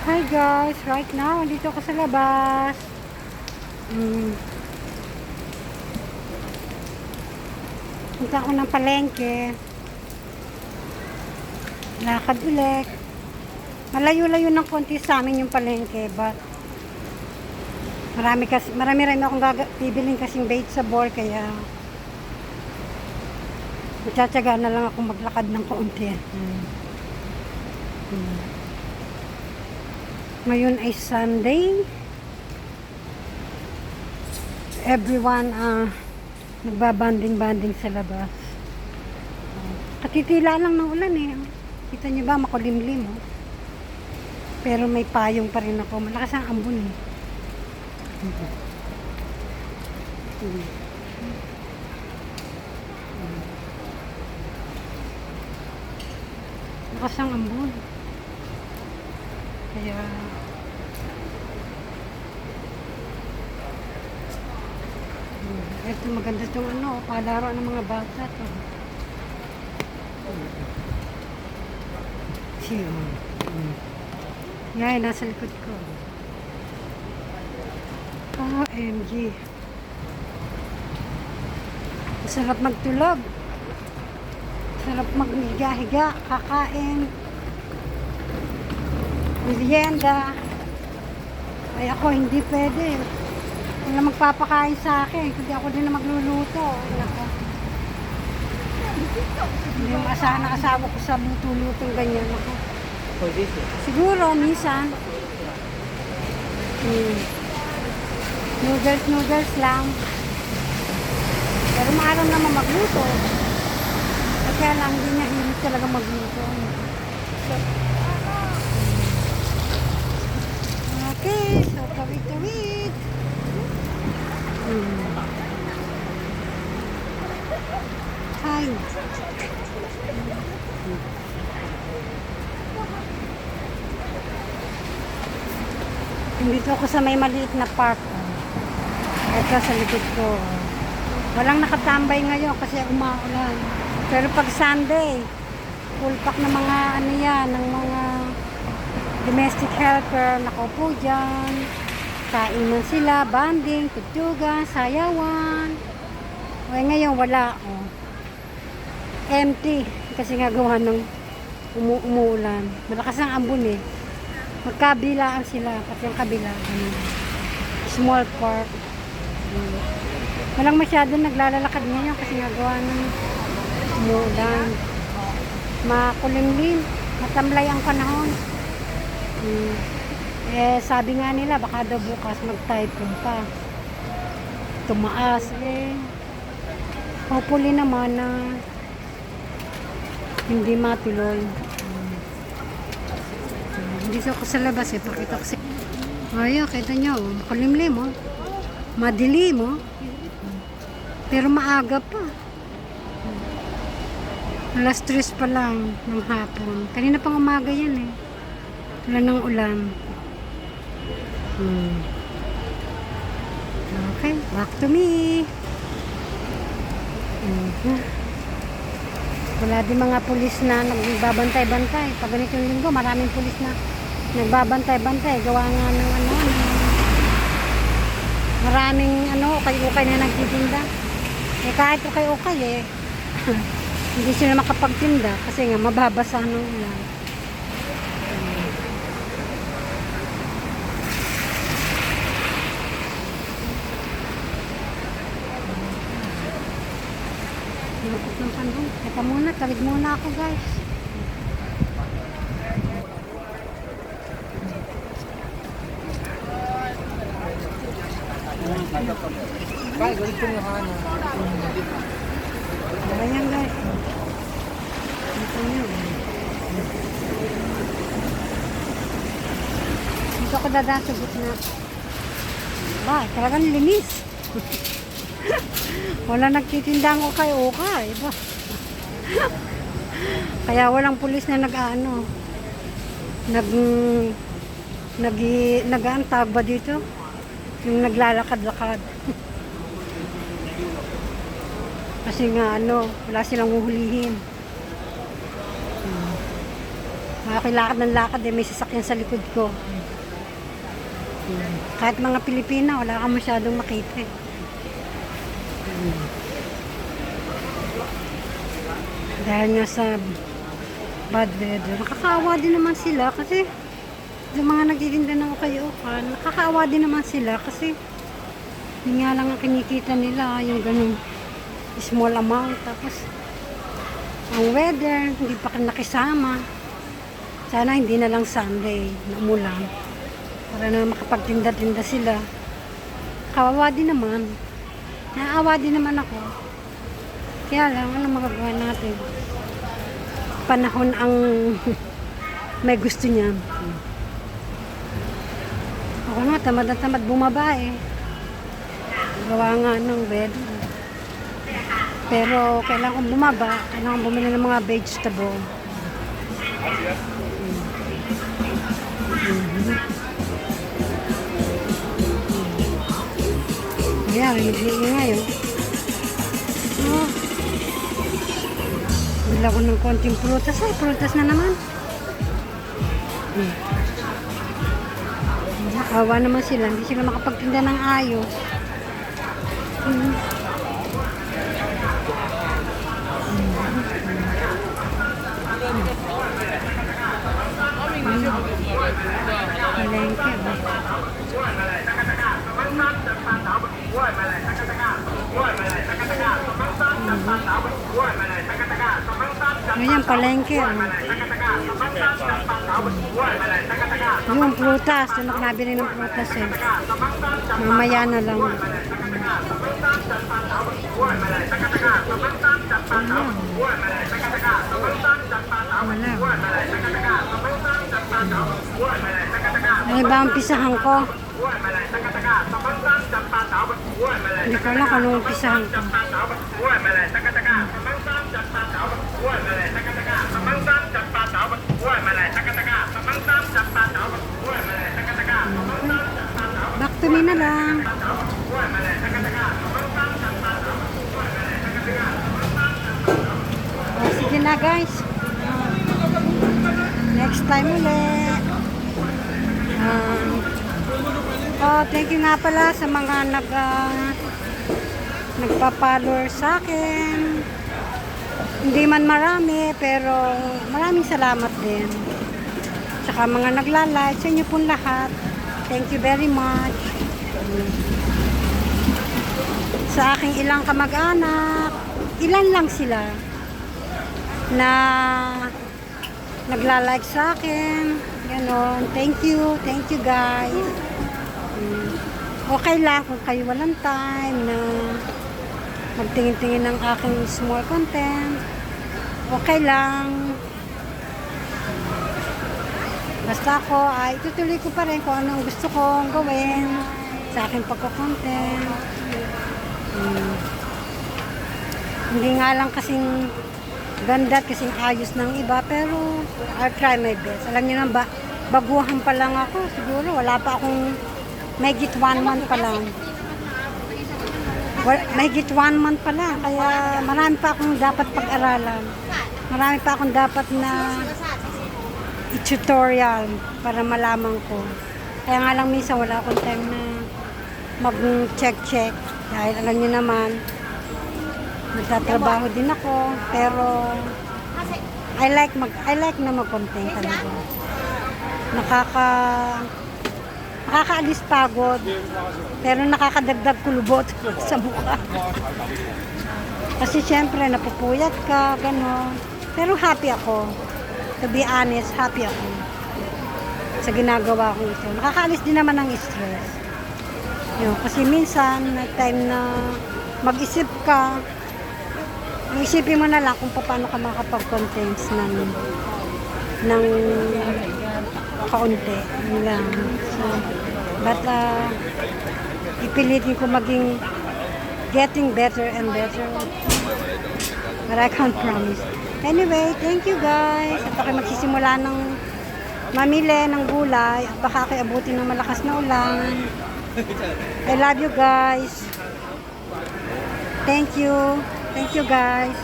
Hi guys, right now dito ako sa labas. Punta ako ng palengke. Lakad ulit. Malayo-layo ng konti sa amin yung palengke, but marami rin akong bibiling kasing vegetable, kaya magtsatsaga na lang ako maglakad ng konti. Ngayon ay Sunday. Everyone nagbabanding-banding sa labas. Katitila lang ng ulan eh. Kita niyo ba, makulimlim oh. Pero may payong pa rin ako. Malakas ang ambon eh. Malakas ang ambon. Kaya ito maganda itong palaro ng mga bata to. Siya. Yan, nasa likod ko. OMG. Masarap magtulog. Masarap maghiga-higa, kakain. Merienda. Ay ako hindi pwede. Wala magpapakain sa akin. Kundi ako din na magluluto. Nako. Hindi yung asahan ng asawa ko sa luto-lutong ganyan. Nako. Siguro, minsan. Noodles lang. Pero maaaral naman magluto. Kaya lang, hindi niya hilig talaga magluto. Okay, so tawid-tawid. Hi. Dito ako sa may maliit na park. Ito sa likod ko. Walang nakatambay ngayon kasi umaulan. Pero pag Sunday, full pack ng mga ng mga domestic helper, nakaupo dyan. Kainan sila, banding, tugtugan, sayawan. Okay, ngayon wala. Empty. Kasi nga gawa ng umuulan. Malakas ang ambon eh. Magkabilaan sila. Pati yung kabila. Small park. Walang masyado naglalakad ngayon kasi nga gawa ng umuulan. Makulimlim. Matamlay ang panahon. Sabi nga nila baka daw bukas mag-typhoon pa. Tumaas hopefully naman na hindi matuloy. Hindi ako sa labas pakita ko ayun, kita nyo makulimlim madilim pero maaga pa. Alas 3 pa lang ng hapon. Kanina pang umaga yan wala ng ulan. Okay, back to me. Wala din mga pulis na nagbabantay-bantay. Pag ganitong linggo, maraming pulis na nagbabantay-bantay. Gawa nga ng maraming ukay-ukay na nagtitinda. Kahit ukay-ukay hindi sila makapagtinda kasi nga mababasa ng ulan. Lapot ng pandong. Teka muna, tawid muna ako guys. Ayan guys. Dito nyo. Dito ako dadaan sa gitna. Talagang linis. Wala nagtitindang ukay-ukay. Kaya walang pulis na nag-aantag ba dito? Yung naglalakad-lakad. Kasi nga wala silang uhulihin. Makakilakad ng lakad may sasakyan sa likod ko. Kahit mga Pilipina, wala ka masyadong makita. Dahil nga sa bad weather, nakakaawa din naman sila kasi yung mga nagtitinda ng ukay-ukan, nakakaawa din naman sila kasi yun nga lang ang kinikita nila, yung ganun small amount. Tapos ang weather, hindi pa nakisama. Sana hindi na lang Sunday na umulan para na makapagtinda-tinda sila. Kawawa din naman. Naawa din naman ako. Kaya lang, ano magagawa natin? Panahon ang may gusto niya. Ako nga, tamad na tamad bumaba eh. Gawa nga ng bed. Pero kailangan kong bumaba, kailangan bumili ng mga vegetable. Ayan, nag-iingay ngayon. Oh. Bila ko ng konting prutas. Ay, prutas na naman. Awa naman sila. Hindi sila makapagtinda ng ayos. Palengke ba? Ayan, palengke. Yung prutas. Yung nabili ng prutas eh. Mamaya na lang. Wala. Ano ba ang pisahan ko? Hindi ko alam kung anong pisahan ko. Back to me na lang. Sige na guys. Next time ulit. Thank you nga pala sa mga nagpa-follower sa akin. Hindi man marami, pero maraming salamat din. Tsaka mga nagla-like, sa inyo pong lahat. Thank you very much. Sa aking ilang kamag-anak, ilan lang sila na nagla-like sa akin. Ganon. Thank you guys. Okay lang kung kayo walang time na magtingin-tingin ng aking small content. Okay lang. Basta ako ay itutuloy ko pa rin kung anong gusto kong gawin sa aking pagko-content. Hindi nga lang kasing ganda, kasing ayos ng iba, pero I'll try my best. Alam niyo na ba, baguhan pa lang ako. Siguro wala pa akong mahigit 1 month pa lang. Mahigit 1 month pa lang. Kaya marami pa akong dapat pag-aralan. Marami pa akong dapat na i-tutorial para malaman ko. Kaya nga lang minsan wala akong time na mag-check. Dahil alam niyo naman, nagtatrabaho din ako. Pero I like na mag-content talaga. Nakakaalis pagod, pero nakakadagdag kulubot sa mukha. Kasi syempre napupuyat ka, gano'n. Pero happy ako. To be honest, happy ako sa ginagawa ko ito. Nakakaalis din naman ng stress. Yun, kasi minsan, time na mag-isip ka, isipin mo na lang kung paano ka makapag-contents ng kaunti. Yun lang. So, but ipilitin ko maging getting better and better. But I can't promise. Anyway, thank you guys. At ako magsisimula ng mamili ng gulay at baka ako abutin ng malakas na ulan. I love you guys. Thank you. Thank you guys.